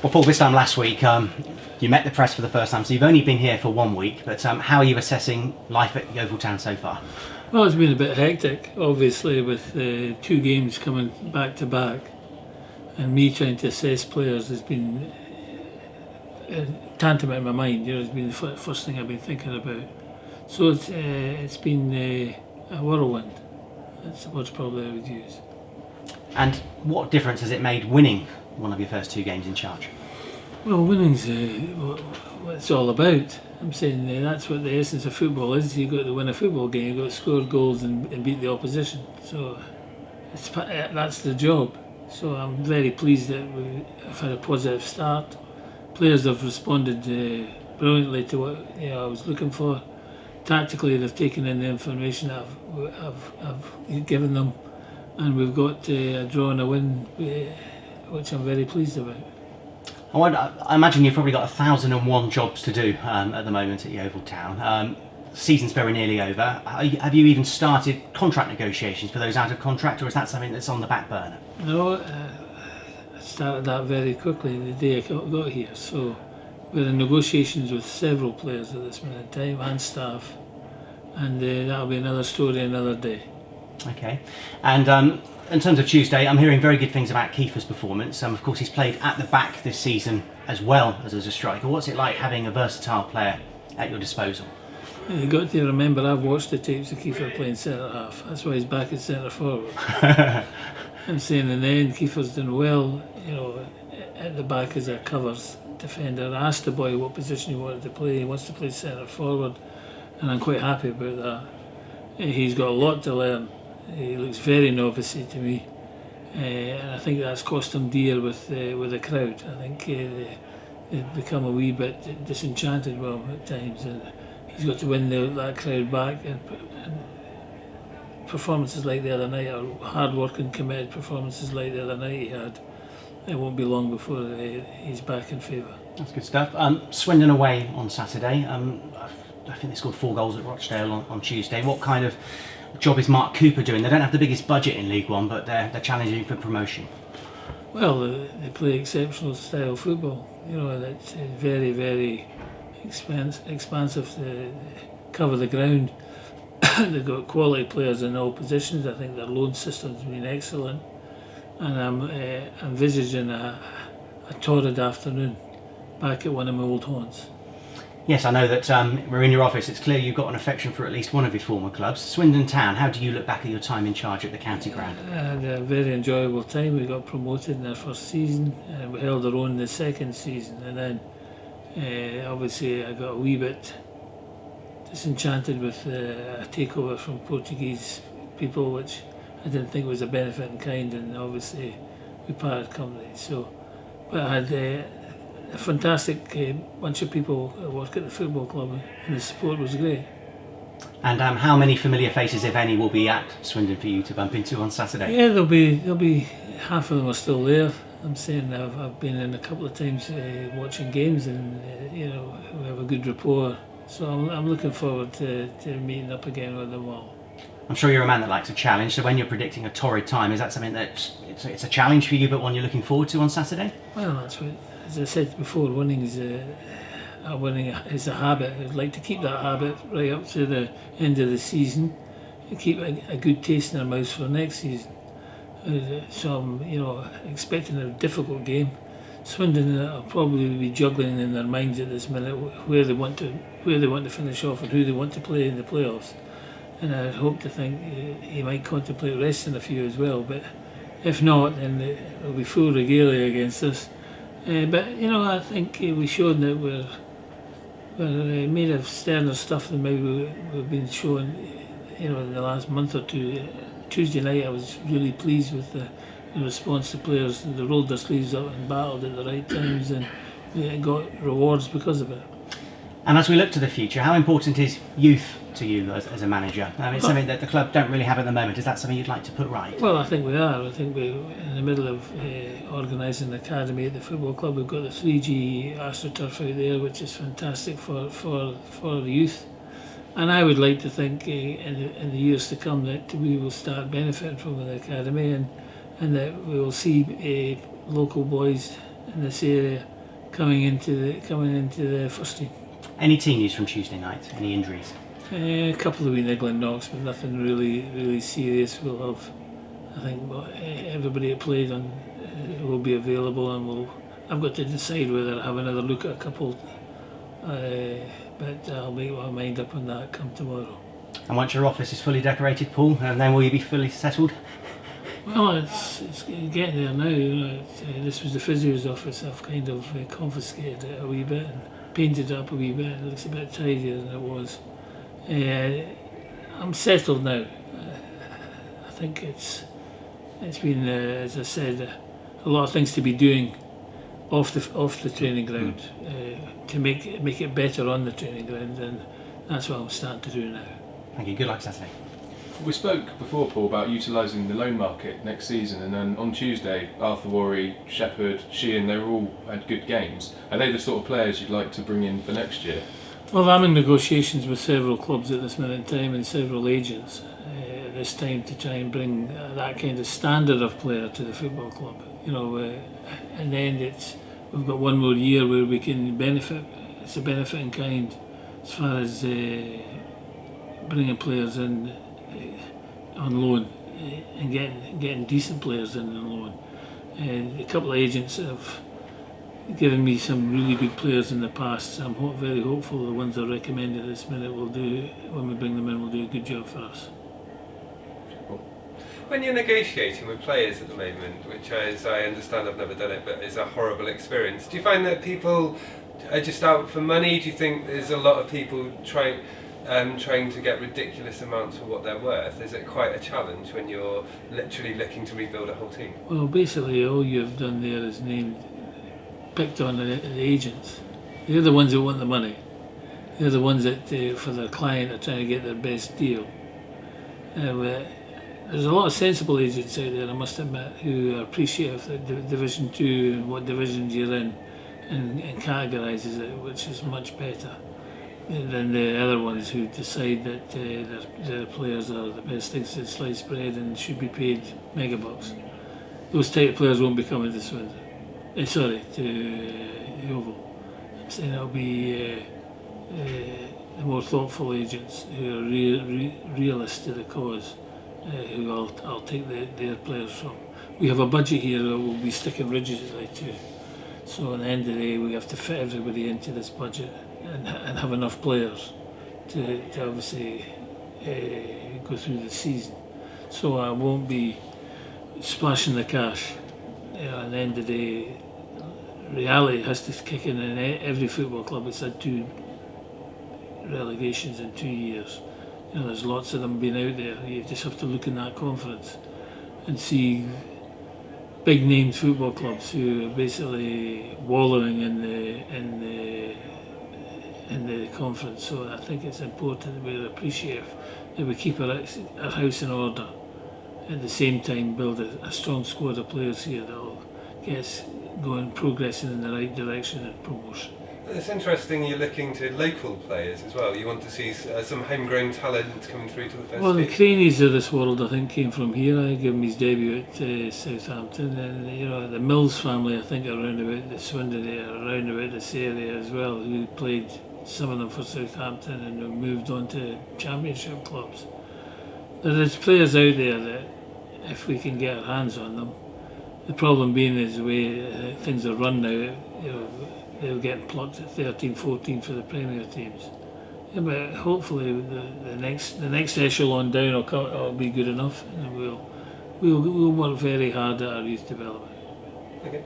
Well, Paul, this time last week, you met the press for the first time, so you've only been here for 1 week, but how are you assessing life at Yeovil Town so far? Well, it's been a bit hectic, obviously, with 2 games coming back to back, and me trying to assess players has been tantamount in my mind. It's been the first thing I've been thinking about. So it's been a whirlwind. That's the words probably I would use. And what difference has it made winning one of your first 2 games in charge? Well, winning's what it's all about. I'm saying that's what the essence of football is. You've got to win a football game, you've got to score goals and beat the opposition. So that's the job. So I'm very pleased that we've had a positive start. Players have responded brilliantly to what I was looking for. Tactically, they've taken in the information that I've given them, and we've got a draw and a win, which I'm very pleased about. I imagine you've probably got 1,001 jobs to do at the moment at Yeovil Town. Season's very nearly over. Have you even started contract negotiations for those out of contract, or is that something that's on the back burner? No, I started that very quickly the day I got here. So we're in negotiations with several players at this minute in time and staff, and that'll be another story another day. Okay, and in terms of Tuesday, I'm hearing very good things about Kiefer's performance. Of course, he's played at the back this season as well as a striker. What's it like having a versatile player at your disposal? You've got to remember, I've watched the tapes of Kiefer playing centre half. That's why he's back at centre forward. I'm saying in the end, Kiefer's done well, at the back as a covers defender. I asked the boy what position he wanted to play. He wants to play centre forward, and I'm quite happy about that. He's got a lot to learn. He looks very novice-y to me, and I think that's cost him dear with the crowd. I think they've become a wee bit disenchanted with him at times, and he's got to win that crowd back. And performances like the other night, or hard-working, committed performances like the other night he had, it won't be long before he's back in favour. That's good stuff. Swindon away on Saturday. I think they scored 4 goals at Rochdale on Tuesday. What kind of job is Mark Cooper doing? They don't have the biggest budget in League One, but they're challenging for promotion. Well, they play exceptional style football. That's very, very expansive to cover the ground. They've got quality players in all positions. I think their loan system's been excellent, and I'm envisaging a torrid afternoon back at one of my old haunts. Yes, I know that we're in your office. It's clear you've got an affection for at least one of your former clubs. Swindon Town, how do you look back at your time in charge at the county ground? I had a very enjoyable time. We got promoted in our first season, and we held our own the second season, and then obviously I got a wee bit disenchanted with a takeover from Portuguese people, which I didn't think was a benefit in kind, and obviously we parted company. But I had a fantastic bunch of people work at the football club, and the support was great. And how many familiar faces, if any, will be at Swindon for you to bump into on Saturday? Yeah, there'll be half of them are still there. I'm saying I've been in a couple of times watching games, and we have a good rapport. So I'm looking forward to meeting up again with them all. I'm sure you're a man that likes a challenge, so when you're predicting a torrid time, is that something that it's a challenge for you, but one you're looking forward to on Saturday? Well, that's what, as I said before, winning is a habit. I'd like to keep that habit right up to the end of the season, and keep a good taste in our mouths for next season. So I'm expecting a difficult game. Swindon will probably be juggling in their minds at this minute where they want to finish off and who they want to play in the playoffs. And I hope to think he might contemplate resting a few as well. But if not, then it'll be full regalia against us. But I think we showed that we're made of sterner stuff than maybe we've been showing. In the last month or two. Tuesday night, I was really pleased with the response to players. They rolled their sleeves up and battled at the right times, and got rewards because of it. And as we look to the future, how important is youth to you as a manager? It's something that the club don't really have at the moment. Is that something you'd like to put right? Well, I think we are. I think we're in the middle of organising an academy at the football club. We've got the 3G AstroTurf out there, which is fantastic for the youth. And I would like to think in the years to come that we will start benefiting from the academy, and that we will see local boys in this area coming into the first team. Any team news from Tuesday night? Any injuries? A couple of wee niggling knocks, but nothing really serious. We'll have, I think, everybody that played on will be available, and I've got to decide whether I have another look at a couple. But I'll make my mind up on that come tomorrow. And once your office is fully decorated, Paul, and then will you be fully settled? Well, it's getting there now. This was the physio's office. I've kind of confiscated it a wee bit and painted it up a wee bit. It looks a bit tidier than it was. I'm settled now. I think it's been, as I said, a lot of things to be doing off the training ground to make it better on the training ground, and that's what I'm starting to do now. Thank you. Good luck Saturday. We spoke before, Paul, about utilising the loan market next season, and then on Tuesday, Arthur Worry, Shepherd, Sheehan, they all had good games. Are they the sort of players you'd like to bring in for next year? Well, I'm in negotiations with several clubs at this minute in time and several agents at this time to try and bring that kind of standard of player to the football club. In the end, we've got one more year where we can benefit. It's a benefit in kind as far as bringing players in on loan and getting decent players in on loan. And a couple of agents have given me some really good players in the past, so I'm very hopeful the ones I recommend at this minute will do, when we bring them in, will do a good job for us. When you're negotiating with players at the moment, which, as I understand, I've never done it, but is a horrible experience, do you find that people are just out for money? Do you think there's a lot of people trying to get ridiculous amounts for what they're worth? Is it quite a challenge when you're literally looking to rebuild a whole team? Well, basically all you've done there is picked on the agents. They're the ones that want the money. They're the ones that, for their client, are trying to get their best deal. There's a lot of sensible agents out there, I must admit, who are appreciative of Division 2 and what divisions you're in, and categorises it, which is much better than the other ones who decide that their players are the best things since sliced bread and should be paid megabucks. Those type of players won't be coming to Swindon. To Yeovil. I'm saying it'll be the more thoughtful agents who are realists to the cause, who I'll take their players from. We have a budget here that we'll be sticking rigidly to. So at the end of the day, we have to fit everybody into this budget and have enough players to obviously go through the season. So I won't be splashing the cash. At the end of the day, reality has to kick in every football club. It's had 2 relegations in 2 years. There's lots of them been out there. You just have to look in that conference and see big named football clubs who are basically wallowing in the conference. So I think it's important that we're appreciative that we keep our house in order. At the same time, build a strong squad of players here that will get us going, progressing in the right direction and promotion. It's interesting you're looking to local players as well. You want to see some homegrown talent coming through to the first Well, the team. Craneys of this world, I think, came from here. I gave him his debut at Southampton, and the Mills family, I think, around about the Swindon area, around about this area as well, who played, some of them for Southampton, and have moved on to championship clubs. There's players out there that, if we can get our hands on them, the problem being is the way things are run now. They're getting plucked at 13, 14 for the Premier teams. Yeah, but hopefully the next echelon down will be good enough, and we'll work very hard at our youth development. Okay.